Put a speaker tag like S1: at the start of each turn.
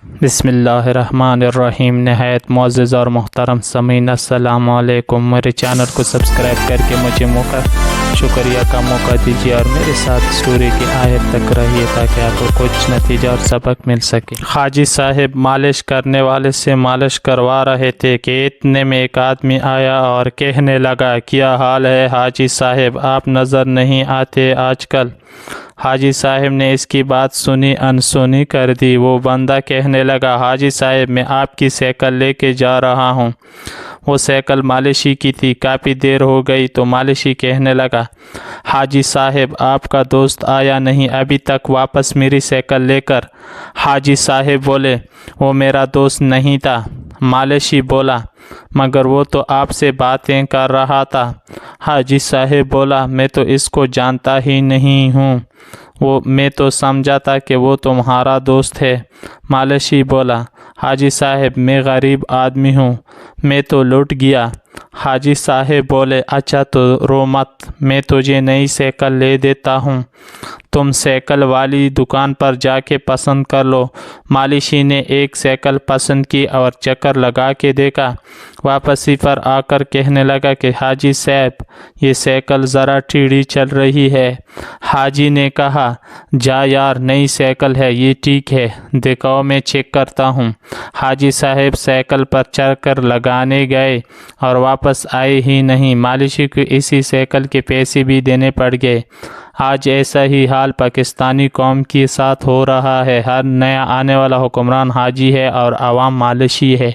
S1: بسم اللہ الرحمن الرحیم۔ نہایت معزز اور محترم سامعین، السلام علیکم۔ میرے چینل کو سبسکرائب کر کے مجھے شکریہ کا موقع دیجیے اور میرے ساتھ سٹوری کی آخر تک رہیے تاکہ آپ کو کچھ نتیجہ اور سبق مل سکے۔ حاجی صاحب مالش کرنے والے سے مالش کروا رہے تھے کہ اتنے میں ایک آدمی آیا اور کہنے لگا، کیا حال ہے حاجی صاحب، آپ نظر نہیں آتے آج کل۔ حاجی صاحب نے اس کی بات سنی انسنی کر دی۔ وہ بندہ کہنے لگا، حاجی صاحب میں آپ کی سائیکل لے کے جا رہا ہوں۔ وہ سائیکل مالشی کی تھی۔ کافی دیر ہو گئی تو مالشی کہنے لگا، حاجی صاحب آپ کا دوست آیا نہیں ابھی تک واپس میری سائیکل لے کر۔ حاجی صاحب بولے، وہ میرا دوست نہیں تھا۔ مالشی بولا، مگر وہ تو آپ سے باتیں کر رہا تھا۔ حاجی صاحب بولا، میں تو اس کو جانتا ہی نہیں ہوں، میں تو سمجھا تھا کہ وہ تمہارا دوست ہے۔ مالشی بولا، حاجی صاحب میں غریب آدمی ہوں، میں تو لٹ گیا۔ حاجی صاحب بولے، اچھا تو رو مت، میں تجھے نئی سائیکل لے دیتا ہوں، تم سائیکل والی دکان پر جا کے پسند کر لو۔ مالشی نے ایک سائیکل پسند کی اور چکر لگا کے دیکھا۔ واپسی پر آ کر کہنے لگا کہ حاجی صاحب یہ سائیکل ذرا ٹیڑھی چل رہی ہے۔ حاجی نے کہا، جا یار، نئی سائیکل ہے، یہ ٹھیک ہے، دکھاؤ میں چیک کرتا ہوں۔ حاجی صاحب سائیکل پر چڑھ کر لگانے گئے اور واپس آئے ہی نہیں۔ مالشی کو اسی سائیکل کے پیسے بھی دینے پڑ گئے۔ آج ایسا ہی حال پاکستانی قوم کے ساتھ ہو رہا ہے۔ ہر نیا آنے والا حکمران حاجی ہے اور عوام مالشی ہے۔